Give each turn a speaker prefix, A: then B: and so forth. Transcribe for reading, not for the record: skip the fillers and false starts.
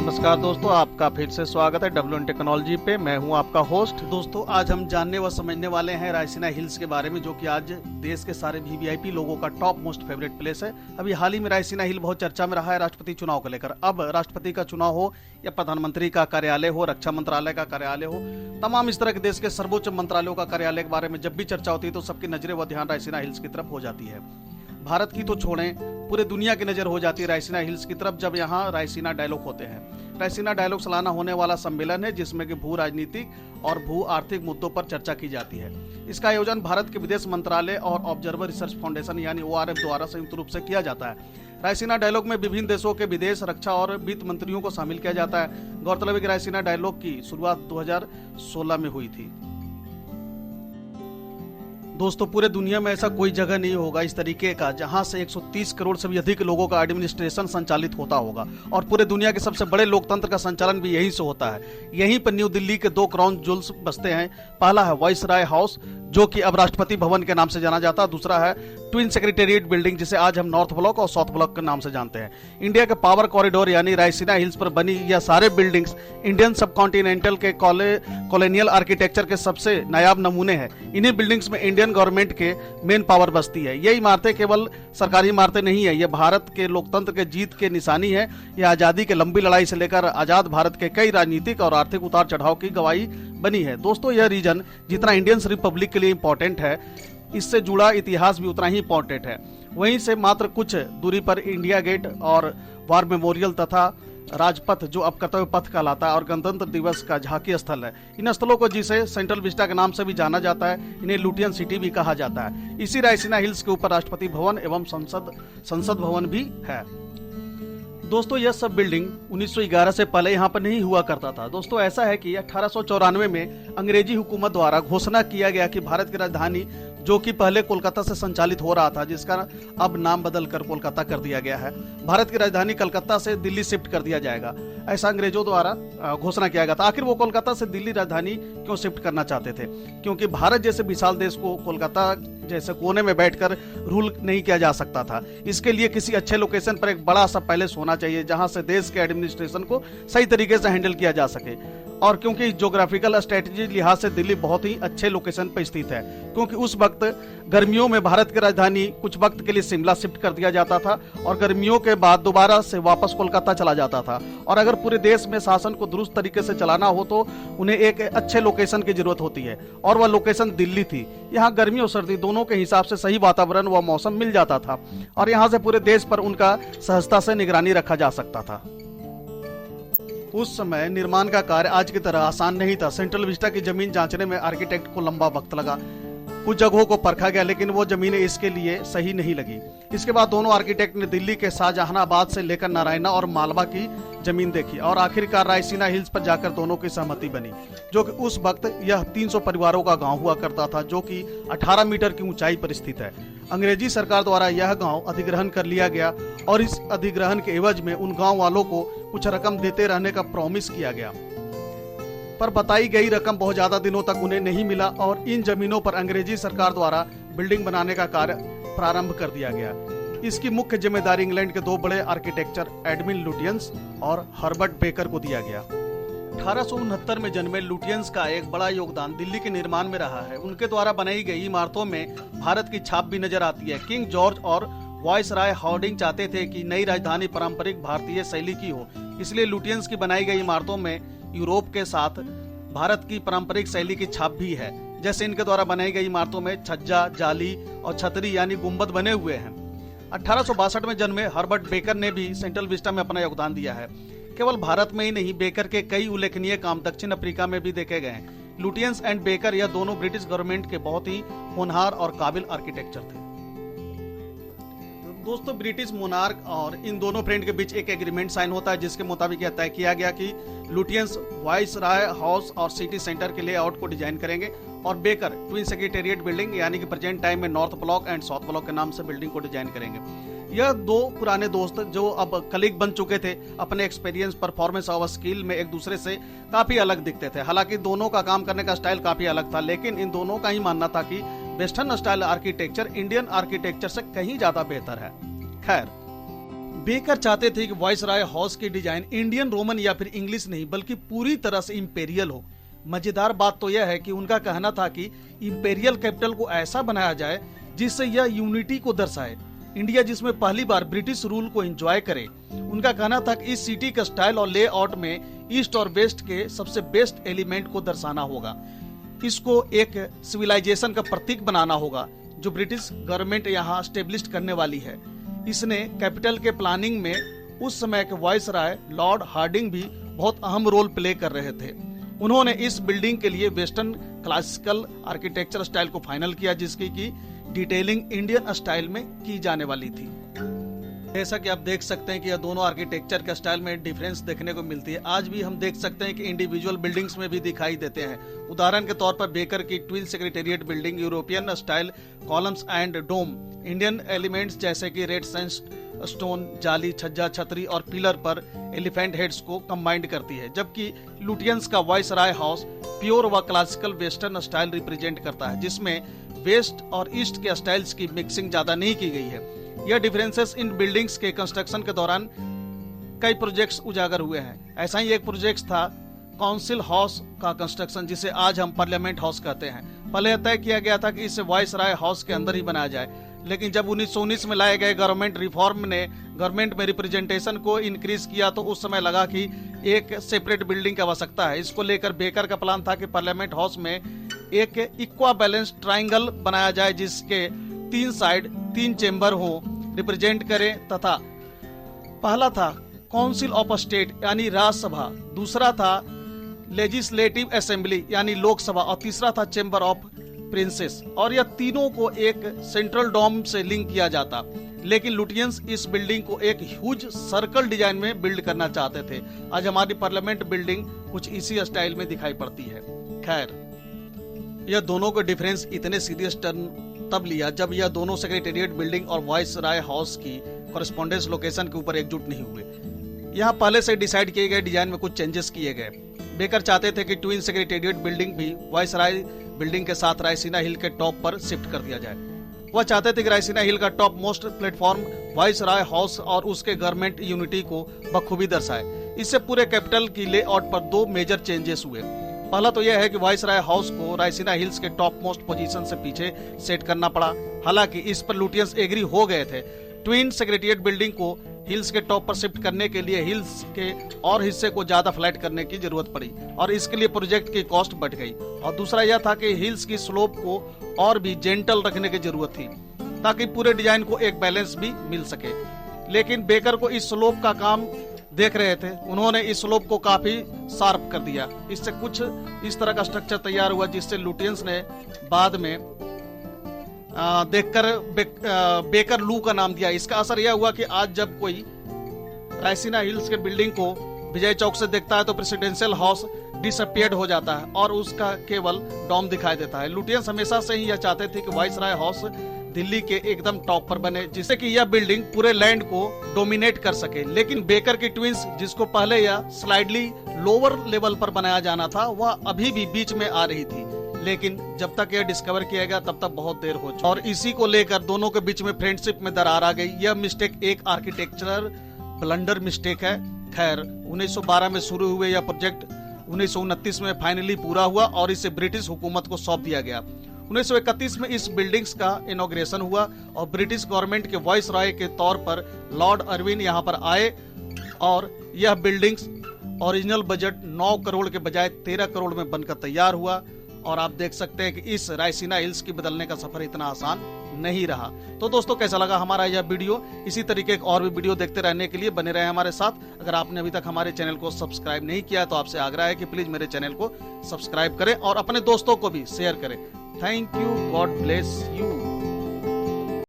A: नमस्कार दोस्तों, आपका फिर से स्वागत है WN टेक्नोलॉजी पे। मैं हूं आपका होस्ट। दोस्तों, आज हम जानने व समझने वाले हैं रायसीना हिल्स के बारे में, जो कि आज देश के सारे VVIP लोगों का टॉप मोस्ट फेवरेट प्लेस है। अभी हाल ही में रायसीना हिल बहुत चर्चा में रहा है राष्ट्रपति चुनाव को लेकर। अब राष्ट्रपति का चुनाव हो या प्रधानमंत्री का कार्यालय हो, रक्षा मंत्रालय का कार्यालय हो, तमाम इस तरह के देश के सर्वोच्च मंत्रालयों का कार्यालय के बारे में जब भी चर्चा होती है तो सबकी नजरें व ध्यान रायसीना हिल्स की तरफ हो जाती है। भारत की तो छोड़ें, पूरे दुनिया की नजर हो जाती है रायसीना हिल्स की तरफ जब यहाँ रायसीना डायलॉग होते हैं। रायसीना डायलॉग सालाना होने वाला सम्मेलन है जिसमें कि भू राजनीतिक और भू आर्थिक मुद्दों पर चर्चा की जाती है। इसका आयोजन भारत के विदेश मंत्रालय और ऑब्जर्वर रिसर्च फाउंडेशन यानी ORF द्वारा संयुक्त रूप से किया जाता है। रायसीना डायलॉग में विभिन्न देशों के विदेश, रक्षा और वित्त मंत्रियों को शामिल किया जाता है। गौरतलब है कि रायसीना डायलॉग की शुरुआत 2016 में हुई थी। दोस्तों, पूरे दुनिया में ऐसा कोई जगह नहीं होगा इस तरीके का जहां से 130 करोड़ से भी अधिक लोगों का एडमिनिस्ट्रेशन संचालित होता होगा, और पूरे दुनिया के सबसे बड़े लोकतंत्र का संचालन भी यहीं से होता है। यहीं पर न्यू दिल्ली के 2 क्राउन ज्वेल्स बसते हैं। पहला है वाइसराय हाउस, जो कि अब राष्ट्रपति भवन के नाम से जाना जाता है। दूसरा है ट्विन सेक्रेटेरिएट बिल्डिंग, जिसे आज हम नॉर्थ ब्लॉक और साउथ ब्लॉक के नाम से जानते हैं। इंडिया के पावर कॉरिडोर यानी रायसीना हिल्स पर बनी यह सारे बिल्डिंग्स इंडियन सबकॉन्टिनेंटल के कॉलोनियल आर्किटेक्चर के सबसे नायाब नमूने हैं। इन्हीं बिल्डिंग्स में इंडियन गवर्नमेंट के मेन पावर बसती है। ये इमारतें केवल सरकारी इमारतें नहीं है, ये भारत के लोकतंत्र के जीत के निशानी है। यह आजादी की लंबी लड़ाई से लेकर आजाद भारत के कई राजनीतिक और आर्थिक उतार चढ़ाव की गवाही बनी है। दोस्तों, यह रीजन जितना इंडियन रिपब्लिक के लिए इंपॉर्टेंट है, इससे जुड़ा इतिहास भी उतना ही इंपॉर्टेंट है। वहीं से मात्र कुछ दूरी पर इंडिया गेट और वार मेमोरियल तथा राजपथ, जो अब कर्तव्य पथ कहलाता है, और गणतंत्र दिवस का झांकी स्थल है। इन स्थलों को, जिसे सेंट्रल विस्टा के नाम से भी जाना जाता है, इन्हें लुटियन सिटी भी कहा जाता है। इसी रायसीना हिल्स के ऊपर राष्ट्रपति भवन एवं संसद भवन भी है। दोस्तों, यह सब बिल्डिंग 1911 से पहले यहाँ पर नहीं हुआ करता था। दोस्तों, ऐसा है कि 1894 में अंग्रेजी हुकूमत द्वारा घोषणा किया गया कि भारत की राजधानी, जो कि पहले कोलकाता से संचालित हो रहा था, जिसका अब नाम बदलकर कोलकाता कर दिया गया है, भारत की राजधानी कलकत्ता से दिल्ली शिफ्ट कर दिया जाएगा। ऐसा अंग्रेजों द्वारा घोषणा किया गया था। आखिर वो कोलकाता से दिल्ली राजधानी क्यों शिफ्ट करना चाहते थे? क्योंकि भारत जैसे विशाल देश को कोलकाता जैसे कोने में बैठकर रूल नहीं किया जा सकता था। इसके लिए किसी अच्छे लोकेशन पर एक बड़ा सा पैलेस होना चाहिए जहां से देश के एडमिनिस्ट्रेशन को सही तरीके से हैंडल किया जा सके। और क्योंकि ज्योग्राफिकल स्ट्रेटेजी लिहाज से दिल्ली बहुत ही अच्छे लोकेशन पर स्थित है, क्योंकि उस वक्त गर्मियों में भारत की राजधानी कुछ वक्त के लिए शिमला शिफ्ट कर दिया जाता था और गर्मियों के बाद दोबारा से वापस कोलकाता चला जाता था। और अगर पूरे देश में शासन को दुरुस्त तरीके से चलाना हो तो उन्हें एक अच्छे लोकेशन की जरूरत होती है, और वह लोकेशन दिल्ली थी। यहाँ गर्मी और सर्दी दोनों के हिसाब से सही वातावरण व मौसम मिल जाता था, और यहाँ से पूरे देश पर उनका सहजता से निगरानी रखा जा सकता था। उस समय निर्माण का कार्य आज की तरह आसान नहीं था। सेंट्रल विस्टा की जमीन जांचने में आर्किटेक्ट को लंबा वक्त लगा। कुछ जगहों को परखा गया, लेकिन वो जमीनें इसके लिए सही नहीं लगी। इसके बाद दोनों आर्किटेक्ट ने दिल्ली के शाहजहानाबाद से लेकर नारायणा और मालवा की जमीन देखी, और आखिरकार रायसीना हिल्स पर जाकर दोनों की सहमति बनी, जो कि उस वक्त यह 300 परिवारों का गांव हुआ करता था, जो कि 18 मीटर की ऊंचाई पर स्थित है। अंग्रेजी सरकार द्वारा यह गांव अधिग्रहण कर लिया गया, और इस अधिग्रहण के एवज में उन गांव वालों को कुछ रकम देते रहने का प्रॉमिस किया गया, पर बताई गई रकम बहुत ज्यादा दिनों तक उन्हें नहीं मिला, और इन जमीनों पर अंग्रेजी सरकार द्वारा बिल्डिंग बनाने का कार्य प्रारंभ कर दिया गया। इसकी मुख्य जिम्मेदारी इंग्लैंड के 2 बड़े आर्किटेक्चर एडमिन लुटियंस और हर्बर्ट बेकर को दिया गया। 1869 में जन्मे लुटियंस का एक बड़ा योगदान दिल्ली के निर्माण में रहा है। उनके द्वारा बनाई गई इमारतों में भारत की छाप भी नजर आती है। किंग जॉर्ज और वाइसराय हार्डिंग चाहते थे कि नई राजधानी पारंपरिक भारतीय शैली की हो, इसलिए लुटियंस की बनाई गई इमारतों में यूरोप के साथ भारत की पारंपरिक शैली की छाप भी है। जैसे इनके द्वारा बनाई गई इमारतों में छज्जा, जाली और छतरी यानी गुंबद बने हुए हैं। 1862 में जन्मे हर्बर्ट बेकर ने भी सेंट्रल विस्टा में अपना योगदान दिया है। केवल भारत में ही नहीं, बेकर के कई उल्लेखनीय काम दक्षिण अफ्रीका में भी देखे गए हैं। लुटियंस एंड बेकर यह दोनों ब्रिटिश गवर्नमेंट के बहुत ही होनहार और काबिल आर्किटेक्चर थे। दोस्तों, ब्रिटिश मोनार्क और इन दोनों फ्रेंड के बीच एक एग्रीमेंट साइन होता है, जिसके मुताबिक यह तय किया गया कि लुटियंस वाइसराय हाउस और सिटी सेंटर के लेआउट को डिजाइन करेंगे, और बेकर ट्विन सेक्रेटेरिएट बिल्डिंग यानी कि प्रेजेंट टाइम में north block and south block के नाम से बिल्डिंग को डिजाइन करेंगे। यह 2 पुराने दोस्त जो अब कलीग बन चुके थे, अपने एक्सपीरियंस, परफॉर्मेंस और स्किल में एक दूसरे से काफी अलग दिखते थे। हालांकि दोनों का काम करने का स्टाइल काफी अलग था, लेकिन इन दोनों का ही मानना था कि western style architecture Indian architecture से कहीं ज्यादा बेहतर है। खैर, बेकर चाहते थे कि वाइसराय हाउस की डिजाइन इंडियन रोमन या फिर इंग्लिश नहीं बल्कि पूरी तरह से इंपेरियल हो। मजेदार बात तो यह है कि उनका कहना था कि इंपेरियल कैपिटल को ऐसा बनाया जाए जिससे यह यूनिटी को दर्शाए, इंडिया जिसमें पहली बार ब्रिटिश रूल को एंजॉय करे। उनका कहना था कि इस सिटी का स्टाइल और लेआउट में ईस्ट और वेस्ट के सबसे बेस्ट एलिमेंट को दर्शाना होगा। इसको एक सिविलाइजेशन का प्रतीक बनाना होगा जो ब्रिटिश गवर्नमेंट यहाँ स्टेब्लिश करने वाली है। इसने कैपिटल के प्लानिंग में उस समय के वाइसराय लॉर्ड हार्डिंग भी बहुत अहम रोल प्ले कर रहे थे। उन्होंने इस बिल्डिंग के लिए वेस्टर्न क्लासिकल आर्किटेक्चर स्टाइल को फाइनल किया, जिसकी की डिटेलिंग इंडियन स्टाइल में की जाने वाली थी। जैसा कि आप देख सकते हैं कि यह दोनों आर्किटेक्चर के स्टाइल में डिफरेंस देखने को मिलती है। आज भी हम देख सकते हैं कि इंडिविजुअल बिल्डिंग्स में भी दिखाई देते हैं। उदाहरण के तौर पर बेकर की twin secretariat building European style columns and dome Indian elements जैसे कि रेड सैंडस्टोन, जाली, छज्जा, छतरी और पिलर पर एलिफेंट हेड्स को कंबाइंड करती है, जबकि लुटियंस का वाइसराय हाउस प्योर व क्लासिकल वेस्टर्न स्टाइल रिप्रेजेंट करता है, जिसमें वेस्ट और ईस्ट के स्टाइल्स की मिक्सिंग ज्यादा नहीं की गई है। यह डिफरेंसेस इन बिल्डिंग्स के कंस्ट्रक्शन के दौरान कई प्रोजेक्ट्स उजागर हुए हैं। ऐसा ही एक प्रोजेक्ट था काउंसिल हाउस का कंस्ट्रक्शन, जिसे आज हम पार्लियामेंट हाउस कहते हैं। पहले यह तय किया गया था कि इसे वाइसराय हाउस के अंदर ही बनाया जाए, लेकिन जब 1919 में लाए गए गवर्नमेंट रिफॉर्म ने गवर्नमेंट में रिप्रेजेंटेशन को इंक्रीज किया तो उस समय लगा कि एक सेपरेट बिल्डिंग की आवश्यकता है। इसको लेकर बेकर का प्लान था कि पार्लियामेंट हाउस में एक इक्वा बैलेंस ट्राइंगल बनाया जाए, जिसके 3 साइड 3 चेंबर हो रिप्रेजेंट करें, तथा पहला था काउंसिल ऑफ स्टेट यानी राज्यसभा, दूसरा था लेजिस्लेटिव असेंबली यानी लोकसभा और तीसरा था चेंबर ऑफ प्रिंसेस, और यह तीनों को एक सेंट्रल डोम से लिंक किया जाता। लेकिन लुटियंस इस बिल्डिंग को एक ह्यूज सर्कल डिजाइन में बिल्ड करना चाहते थे। आज हमारी पार्लियामेंट बिल्डिंग कुछ इसी स्टाइल में दिखाई पड़ती है। खैर, यह दोनों का डिफरेंस इतने सीरियस टर्न तब लिया जब यह दोनों सेक्रेटेरिएट बिल्डिंग और वाइसराय हाउस की कॉरेस्पॉन्डेंस लोकेशन के ऊपर एकजुट नहीं हुए। यहाँ पहले से डिसाइड किए गए डिजाइन में कुछ चेंजेस किए गए। बेकर चाहते थे कि ट्विन सेक्रेटेरिएट बिल्डिंग भी वाइसराय बिल्डिंग के साथ रायसीना हिल के टॉप पर शिफ्ट कर दिया जाए। वह चाहते थे कि रायसीना हिल का top most platform viceroy house और उसके गवर्नमेंट यूनिटी को बखूबी दर्शाए। इससे पूरे कैपिटल की लेआउट पर 2 मेजर चेंजेस हुए। पहला तो यह है कि वाइसराय हाउस को रायसीना हिल्स के टॉप मोस्ट पोजीशन से पीछे सेट करना पड़ा। हालांकि इस पर लुटियंस एग्री हो गए थे। ट्विन सेक्रेटेरिएट बिल्डिंग को हिल्स के टॉप पर शिफ्ट करने के लिए हिल्स के और हिस्से को ज्यादा फ्लैट करने की जरूरत पड़ी और इसके लिए प्रोजेक्ट की कॉस्ट बढ़ गई। और दूसरा यह था कि हिल्स की स्लोप को और भी जेंटल रखने की जरूरत थी ताकि पूरे डिजाइन को एक बैलेंस भी मिल सके। लेकिन बेकर को इस स्लोप का काम देख रहे थे। उन्होंने इस स्लोप को काफी शार्प कर दिया। इससे कुछ इस तरह का स्ट्रक्चर तैयार हुआ, जिससे लुटियंस ने बाद में देखकर बेकर लू का नाम दिया। इसका असर यह हुआ कि आज जब कोई रायसीना हिल्स के बिल्डिंग को विजय चौक से देखता है तो प्रेसिडेंशियल हाउस डिसअपियर्ड हो जाता है और उसका केवल डोम दिखाई देता है। लुटियंस हमेशा से ही यह चाहते थे कि वाइसराय हाउस दिल्ली के एकदम टॉप पर बने, जिससे कि यह बिल्डिंग पूरे लैंड को डोमिनेट कर सके। लेकिन बेकर की ट्विंस, जिसको पहले यह स्लाइडली लोअर लेवल पर बनाया जाना था, वह अभी भी बीच में आ रही थी। लेकिन जब तक यह डिस्कवर किया गया तब तक बहुत देर हो चुकी और इसी को लेकर दोनों के बीच में फ्रेंडशिप में दरार आ गई। यह मिस्टेक एक आर्किटेक्चरल ब्लंडर मिस्टेक है। खैर, 1912 में शुरू हुए यह प्रोजेक्ट 1929 में फाइनली पूरा हुआ और इसे ब्रिटिश हुकूमत को सौंप दिया गया। 1931 में इस बिल्डिंग्स का इनॉग्रेशन हुआ और ब्रिटिश गवर्नमेंट के वाइसराय के तौर पर लॉर्ड अर्विन यहाँ पर आए और यह बिल्डिंग्स ओरिजिनल बजट 9 करोड़ के बजाय 13 करोड़ में बनकर तैयार हुआ। और आप देख सकते हैं कि इस रायसीना हिल्स की बदलने का सफर इतना आसान नहीं रहा। तो दोस्तों, कैसा लगा हमारा यह वीडियो? इसी तरीके के और भी वीडियो देखते रहने के लिए बने रहे हमारे साथ। अगर आपने अभी तक हमारे चैनल को सब्सक्राइब नहीं किया है तो आपसे आग्रह है कि प्लीज मेरे चैनल को सब्सक्राइब करें और अपने दोस्तों को भी शेयर करें। Thank you, God bless you.